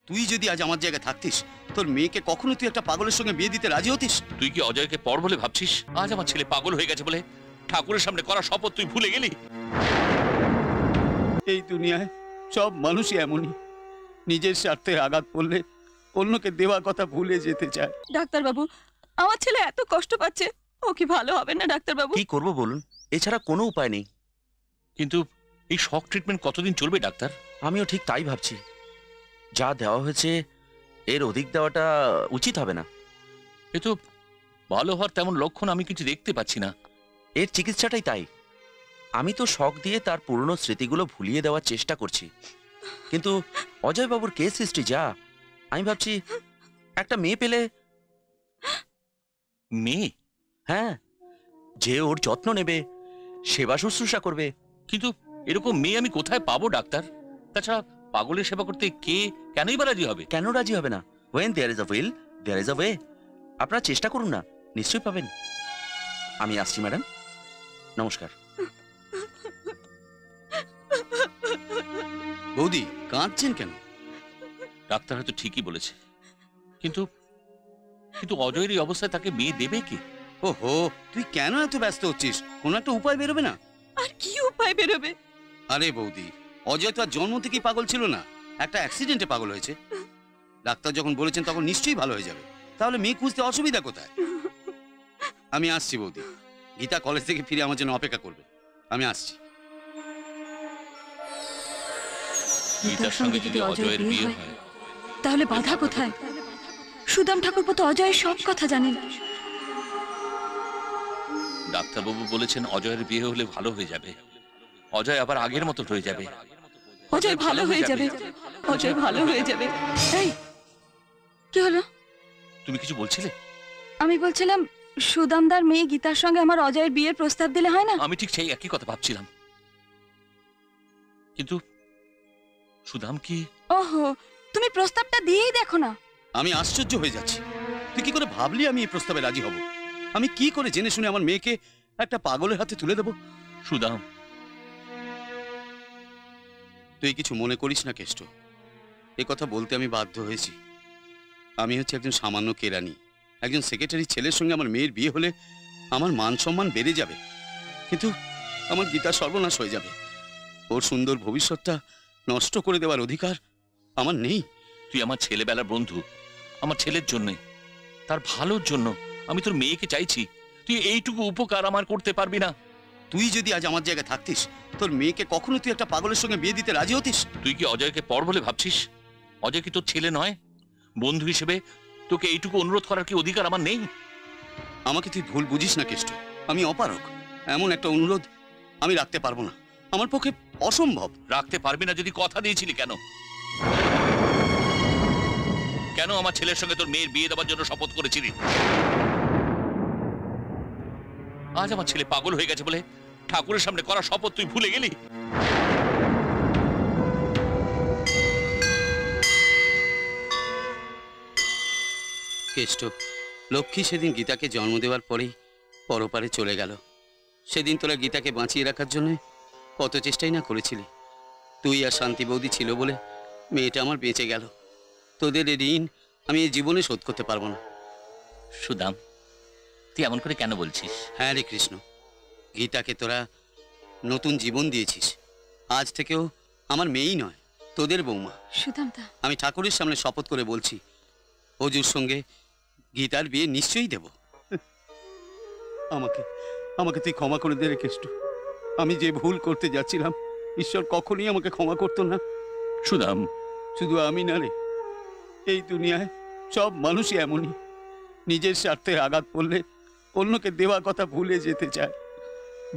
তুই যদি আজ আমার জায়গায় থাকতিস, তোর মেয়েকে কখনো তুই একটা পাগলের সঙ্গে বিয়ে দিতে রাজি হতিস? তুই কি অজয়কে পর বলে ভাবছিস? আজ আমার ছেলে পাগল হয়ে গেছে বলে ঠাকুরের সামনে করা শপথ তুই ভুলে গেলি? এই দুনিয়ায় সব মানুষই এমনই, নিজের স্বার্থে আঘাত পড়লে অন্যকে দেওয়া কথা ভুলে যেতে চায়। ডাক্তার বাবু, আমার ছেলে এত কষ্ট পাচ্ছে, ও কি ভালো হবে না ডাক্তার বাবু? কি করব বলুন, এছাড়া কোনো উপায় নেই। কিন্তু এই শক ট্রিটমেন্ট কতদিন চলবে ডাক্তার? আমিও ঠিক তাই ভাবছি। যা দেওয়া হয়েছে এর অধিক দেওয়াটা উচিত হবে না। এ তো ভালো হওয়ার তেমন লক্ষণ আমি কিছু দেখতে পাচ্ছি না। এর চিকিৎসাটাই তাই। আমি তো শক দিয়ে তার পুরনো স্মৃতিগুলো ভুলিয়ে দেওয়ার চেষ্টা করছি, কিন্তু অজয় বাবুর কেস হিস্ট্রি যা, আমি ভাবছি একটা মেয়ে পেলে। মেয়ে? হ্যাঁ, যে ওর যত্ন নেবে, সেবা শুশ্রূষা করবে। কিন্তু এরকম মেয়ে আমি কোথায় পাবো ডাক্তার? তাছাড়া পাগলের সেবা করতে কে কেনই বা রাজি হবে? কেন রাজি হবে না? when there is a will there is a way। আপনারা চেষ্টা করুন না, নিশ্চয়ই পাবেন। আমি আসছি ম্যাডাম, নমস্কার। বৌদি, কাঁদছেন কেন? ডাক্তার হয়তো ঠিকই বলেছে, কিন্তু কিন্তু অজয়ের এই অবস্থায় তাকে মেয়ে দেবে কে? ওহো, তুই কেন এত ব্যস্ত হচ্ছিস? কোনো একটা উপায় বেরোবে না? আর কি উপায় বেরোবে? আরে বৌদি, অজয় তো আর জন্ম থেকেই পাগল ছিল না, একটা অ্যাক্সিডেন্টে পাগল হয়েছে। ডাক্তার যখন বলেছেন তখন নিশ্চয়ই ভালো হয়ে যাবে। তাহলে মেয়ে খুঁজতে অসুবিধা কোথায়? আমি আসছি বৌদি, গীতা কলেজ থেকে ফিরে আমার জন্য অপেক্ষা করবে। আমি আসছি। গীতার সঙ্গে যদি অজয়ের বিয়ে হয় তাহলে বাধা কোথায়? সুদাম ঠাকুরপো তো অজয়ের সব কথা জানেন। ডাক্তারবাবু বলেছেন অজয়ের বিয়ে হলে ভালো হয়ে যাবে, অজয় আবার আগের মতো হয়ে যাবে। অজয় ভালো হয়ে যাবে, অজয় ভালো হয়ে যাবে। এই কি হলো? তুমি কিছু বলছিলে? আমি বলছিলাম সুদামদার মেয়ে গীতার সঙ্গে আমার অজয়ের বিয়ের প্রস্তাব দিলে হয় না? আমি ঠিক সেই একই কথা ভাবছিলাম, কিন্তু সুদাম কি? ওহো, তুমি প্রস্তাবটা দিয়েই দেখো না। আমি আশ্চর্য হয়ে যাচ্ছি, তুই কি করে ভাবলি আমি এই প্রস্তাবে রাজি হব? আমি কি করে জেনে শুনে আমার মেয়েকে একটা পাগলের হাতে তুলে দেব? সুদাম, তুই কিছু মনে করিস না কেষ্ট, এ কথা বলতে আমি বাধ্য হয়েছি। আমি হচ্ছে একজন সামান্য কেরানি, একজন সেক্রেটারি ছেলের সঙ্গে আমার মেয়ের বিয়ে হলে আমার মান সম্মান বেড়ে যাবে, কিন্তু আমার গীতা সর্বনাশ হয়ে যাবে। ওর সুন্দর ভবিষ্যৎটা নষ্ট করে দেওয়ার অধিকার আমার নেই। তুই আমার ছেলেবেলার বন্ধু, আমার ছেলের জন্য, তার ভালোর জন্য আমি তোর মেয়েকে চাইছি। তুই এইটুকু উপকার আমার করতে পারবি না? তুই যদি আজ আমার জায়গায় থাকতিস, তোর মেয়েকে কখনো তুই একটা পাগলের সঙ্গে বিয়ে দিতে রাজি হতিস? তুই কি অজয়কে পর বলে ভাবছিস? অজয় কি তোর ছেলে নয়? বন্ধু হিসেবে তোকে এইটুকু অনুরোধ করার কি অধিকার আমার নেই? আমাকে তুই ভুল বুঝিস না কেষ্ট, আমি অপারক। এমন একটা অনুরোধ আমি রাখতে পারবো না, আমার পক্ষে অসম্ভব। রাখতে পারবি না যদি কথা দিয়েছিলি কেন? কেন আমার ছেলের সঙ্গে তোর মেয়ের বিয়ে দেওয়ার জন্য শপথ করেছিলি? আজ আমার ছেলে পাগল হয়ে গেছে বলে ঠাকুরের সামনে করা শপথ তুই ভুলে গেলি? কেষ্ট, লক্ষ্মী সেদিন গীতাকে জন্ম দেওয়ার পরেই পরপারে চলে গেল। সেদিন তোরা গীতাকে বাঁচিয়ে রাখার জন্য কত চেষ্টাই না করেছিলি। তুই আর শান্তি বৌদি ছিল বলে মেয়েটা আমার বেঁচে গেল। তোদের ঋণ আমি এই জীবনে শোধ করতে পারবো না। সুদাম, তুই এমন করে কেন বলছিস? হ্যাঁ রে কৃষ্ণ, গীতাকে তোরা নতুন জীবন দিয়েছিস। আজ থেকেও আমার মেয়েই নয়, তোদের বৌমা। সুদামদা, আমি ঠাকুরের সামনে শপথ করে বলছি, অজুর সঙ্গে গীতার বিয়ে নিশ্চয়ই দেব। আমাকে আমাকে তুই ক্ষমা করে দে রে কেষ্ট। আমি যে ভুল করতে যাচ্ছিলাম, ঈশ্বর কখনোই আমাকে ক্ষমা করতো না। সুদাম, শুধু আমি না রে, এই দুনিয়ায় সব মানুষই এমনই, নিজের স্বার্থে আঘাত পড়লে অন্যকে দেওয়া কথা ভুলে যেতে চায়।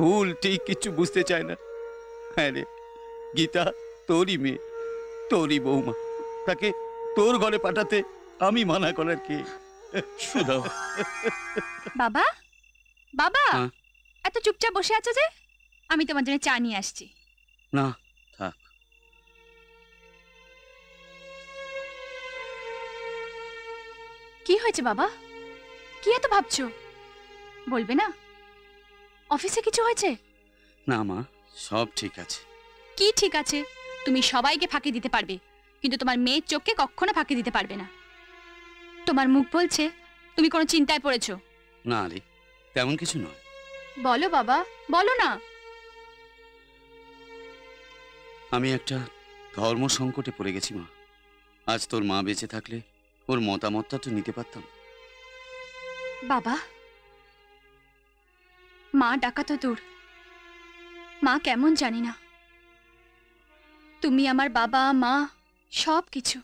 ভুল ঠিক কিচ্ছু বুঝতে চায় না। হ্যাঁ রে, গীতা তোরই মেয়ে, তোরই বৌমা, তাকে তোর ঘরে পাঠাতে আমি মানা করার কে? সুদাম। বাবা, বাবা, হ্যাঁ? এত চুপচাপ বসে আছো যে? আমি তোমার জন্য চা নিয়ে আসছি। না থাক। কি হয়েছে বাবা? কি এত ভাবছো? বলবে না? অফিসে কিছু হয়েছে? না মা, সব ঠিক আছে। কি ঠিক আছে? তুমি সবাইকে ফাঁকি দিতে পারবে, কিন্তু তোমার মেয়ের চোখকে কখনো ফাঁকি দিতে পারবে না। তোমার মুখ বলছে তুমি কোনো চিন্তায় পড়েছো। না রে, তেমন কিছু নয়। বলো বাবা, বলো না। আমি একটা ধর্ম সংকটে পড়ে গেছি মা। আজ তোর মা বেঁচে থাকলে ওর মতামতটা তো নিতে পারতাম। বাবা, মা ডাকা তো দূর, মা কেমন জানি না। তুমি আমার বাবা মা সব কিছু।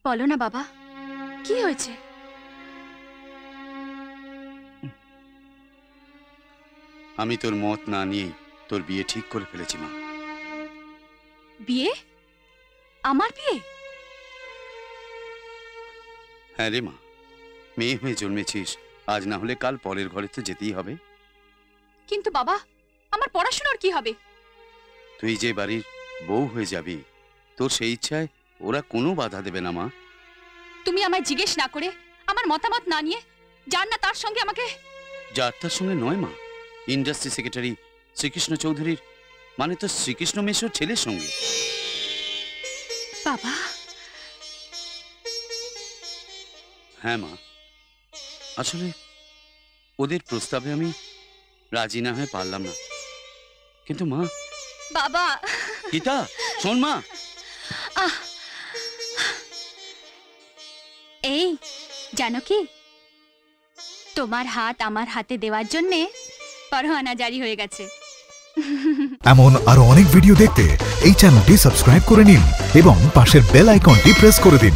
বলো না বাবা, কি হয়েছে? আমি তোর মত না নিয়েই তোর বিয়ে ঠিক করে ফেলেছি মা। বিয়ে? আমার বিয়ে? হ্যাঁ রে মা, মেয়ে হয়ে জন্মেছিস, আজ না হলে কাল পরের ঘরে তো যেতেই হবে। কিন্তু বাবা, আমার পড়াশোনার কি হবে? তুই যে বাড়ির বউ হয়ে যাবি, তোর সেই ইচ্ছায় ওরা কোনো বাধা দেবে না মা। তুমি আমায় জিজ্ঞেস না করে, আমার মতামত না নিয়ে, যার না তার সঙ্গে আমাকে। যার তার সঙ্গে নয় মা, ইন্ডাস্ট্রি সেক্রেটারি শ্রীকৃষ্ণ চৌধুরীর, মানে তো শ্রীকৃষ্ণ মেশোর ছেলের সঙ্গে। বাবা। হ্যাঁ মা, আসলে ওদের প্রস্তাবে আমি রাজি না হয়ে পারলাম না। কিন্তু মা। বাবা। গীতা, শোন মা। এই জানো কি, তোমার হাত আমার হাতে দেওয়ার জন্যে পরোয়ানা জারি হয়ে গেছে। এমন আরো অনেক ভিডিও দেখতে এই চ্যানেলটি সাবস্ক্রাইব করে নিন এবং পাশের বেল আইকনটি প্রেস করে দিন।